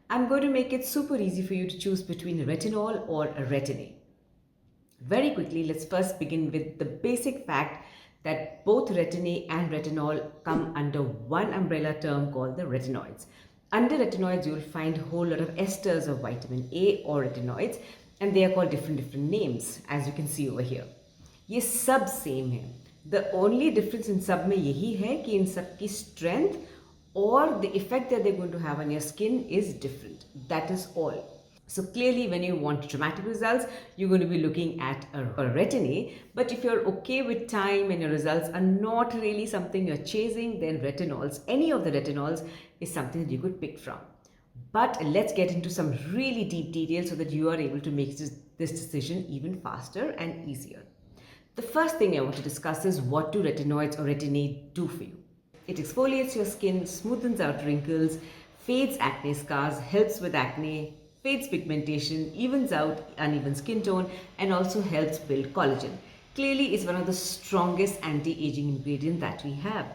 I'm going to make it super easy for you to choose between a retinol or a retin-A. Very quickly, let's first begin with the basic fact that both retin-A and retinol come under one umbrella term called the retinoids. Under retinoids, you will find a whole lot of esters of vitamin A or retinoids, and they are called different names, as you can see over here. ये सब same है. The only difference in सब में यही है कि इन सब की strength or the effect that they're going to have on your skin is different. That is all. So clearly, when you want dramatic results, you're going to be looking at a retin-A. But if you're okay with time and your results are not really something you're chasing, then retinols, any of the retinols, is something that you could pick from. But let's get into some really deep details so that you are able to make this decision even faster and easier. The first thing I want to discuss is what do retinoids or retin-A do for you. It exfoliates your skin, smoothens out wrinkles, fades acne scars, helps with acne, fades pigmentation, evens out uneven skin tone, and also helps build collagen. Clearly, it's one of the strongest anti-aging ingredients that we have.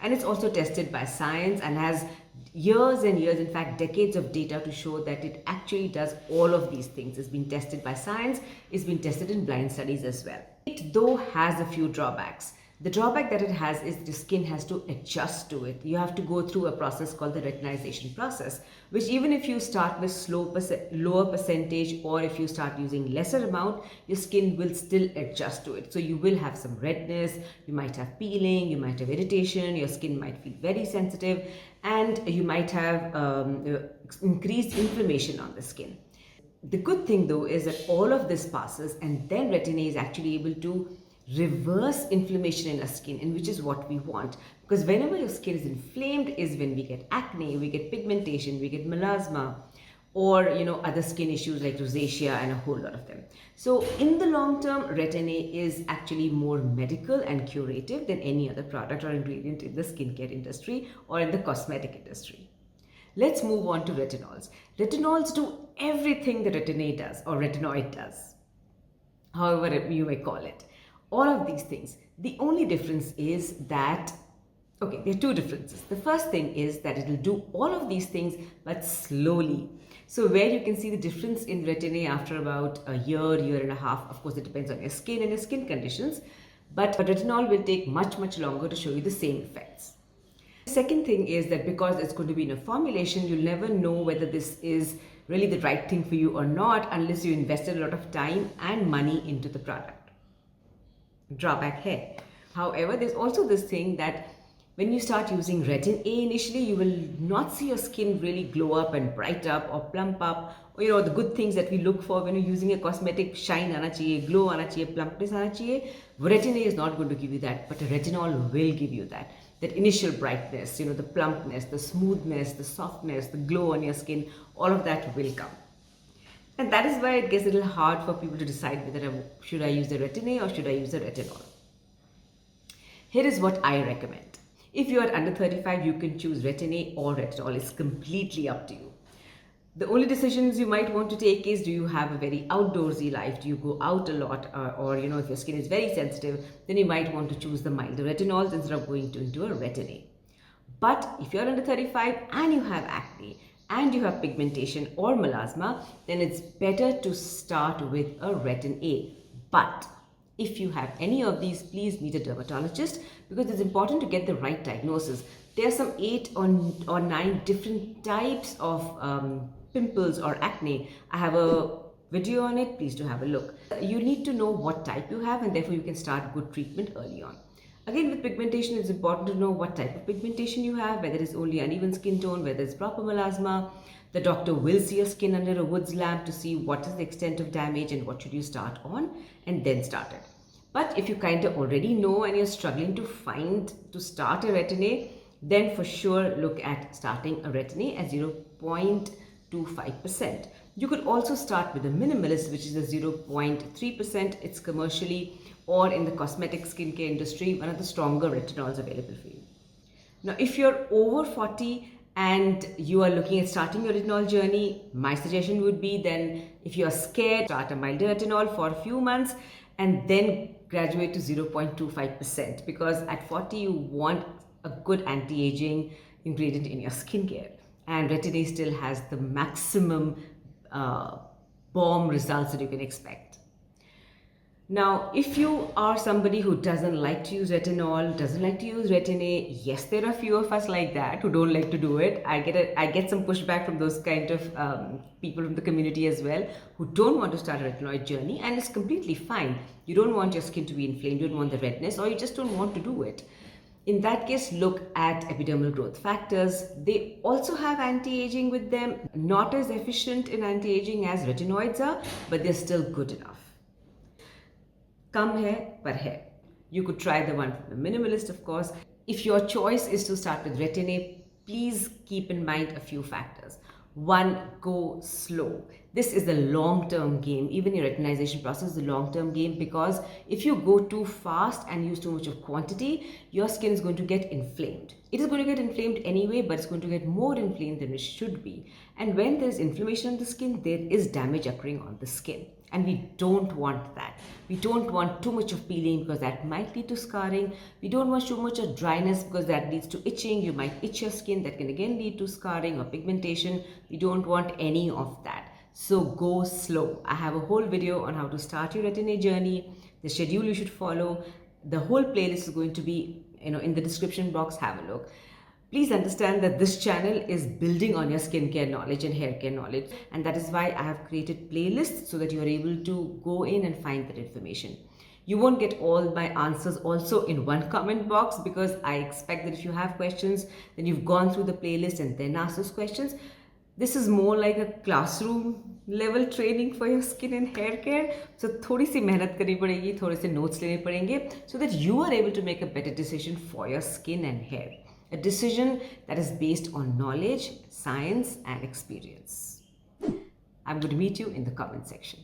And it's also tested by science and has years and years, in fact decades of data to show that it actually does all of these things. It's been tested by science, it's been tested in blind studies as well. It though has a few drawbacks. The drawback that it has is the skin has to adjust to it. You have to go through a process called the retinization process, which even if you start with lower percentage or if you start using lesser amount, your skin will still adjust to it. So you will have some redness, you might have peeling, you might have irritation, your skin might feel very sensitive, and you might have increased inflammation on the skin. The good thing though is that all of this passes and then retin-A is actually able to reverse inflammation in our skin, and which is what we want, because whenever your skin is inflamed is when we get acne, we get pigmentation, we get melasma, or other skin issues like rosacea and a whole lot of them. So in the long term, retin-A is actually more medical and curative than any other product or ingredient in the skincare industry or in the cosmetic industry. Let's move on to retinols. Retinols do everything the retin-A does or retinoid does, however you may call it. All of these things. The only difference is that, okay, there are two differences. The first thing is that it will do all of these things, but slowly. So where you can see the difference in retin-A after about a year and a half, of course it depends on your skin and your skin conditions, but retinol will take much longer to show you the same effects. The second thing is that because it's going to be in a formulation, you'll never know whether this is really the right thing for you or not unless you invested a lot of time and money into the product. Drawback here. However, there's also this thing that when you start using retin-A initially, you will not see your skin really glow up and bright up or plump up, or the good things that we look for when you're using a cosmetic. Shine aana chahiye, glow aana chahiye, plumpness aana chahiye. Retin-A is not going to give you that, but a retinol will give you that initial brightness, the plumpness, the smoothness, the softness, the glow on your skin. All of that will come. And that is why it gets a little hard for people to decide whether should I use the retin-A or should I use the retinol. Here is what I recommend. If you are under 35, you can choose retin-A or retinol. It's completely up to you. The only decisions you might want to take is, do you have a very outdoorsy life? Do you go out a lot? Or if your skin is very sensitive, then you might want to choose the milder retinols instead of going into a retin-A. But if you're under 35 and you have acne, and you have pigmentation or melasma, then it's better to start with a retin-A. But if you have any of these, please meet a dermatologist, because it's important to get the right diagnosis. There are some 8 or 9 different types of pimples or acne. I have a video on it, please do have a look. You need to know what type you have, and therefore you can start good treatment early on. Again, with pigmentation, it's important to know what type of pigmentation you have, whether it's only uneven skin tone, whether it's proper melasma. The doctor will see your skin under a Woods lamp to see what is the extent of damage and what should you start on, and then start it. But if you kind of already know and you're struggling to start a retin-A, then for sure look at starting a retin-A at 0.25%. You could also start with a minimalist, which is a 0.3%. It's commercially or in the cosmetic skincare industry, one of the stronger retinols available for you. Now, if you're over 40 and you are looking at starting your retinol journey, my suggestion would be then, if you're scared, start a milder retinol for a few months and then graduate to 0.25%, because at 40 you want a good anti-aging ingredient in your skincare. and Retin-A still has the maximum bomb results that you can expect. Now, if you are somebody who doesn't like to use retinol, doesn't like to use Retin-A, yes, there are few of us like that who don't like to do it. I get some pushback from those kind of people from the community as well who don't want to start a retinoid journey, and it's completely fine. You don't want your skin to be inflamed, you don't want the redness, or you just don't want to do it. In that case, look at epidermal growth factors. They also have anti-aging with them, not as efficient in anti-aging as retinoids are, but they're still good enough. Kam hai, par hai. You could try the one from the minimalist, of course. If your choice is to start with Retin-A, please keep in mind a few factors. One, go slow. This is the long-term game. Even your retinization process is a long-term game, because if you go too fast and use too much of quantity, your skin is going to get inflamed. It is going to get inflamed anyway, but it's going to get more inflamed than it should be. And when there's inflammation on the skin, there is damage occurring on the skin. And we don't want that. We don't want too much of peeling, because that might lead to scarring. We don't want too much of dryness, because that leads to itching. You might itch your skin. That can again lead to scarring or pigmentation. We don't want any of that. So go slow. I have a whole video on how to start your Retin-A journey, the schedule you should follow. The whole playlist is going to be, in the description box. Have a look. Please understand that this channel is building on your skincare knowledge and hair care knowledge, and that is why I have created playlists so that you are able to go in and find that information. You won't get all my answers also in one comment box, because I expect that if you have questions, then you've gone through the playlist and then asked those questions. This is more like a classroom level training for your skin and hair care. So थोड़ी सी मेहनत करनी पड़ेगी, थोड़े से notes लेने पड़ेंगे, so that you are able to make a better decision for your skin and hair. A decision that is based on knowledge, science, and experience. I'm going to meet you in the comment section.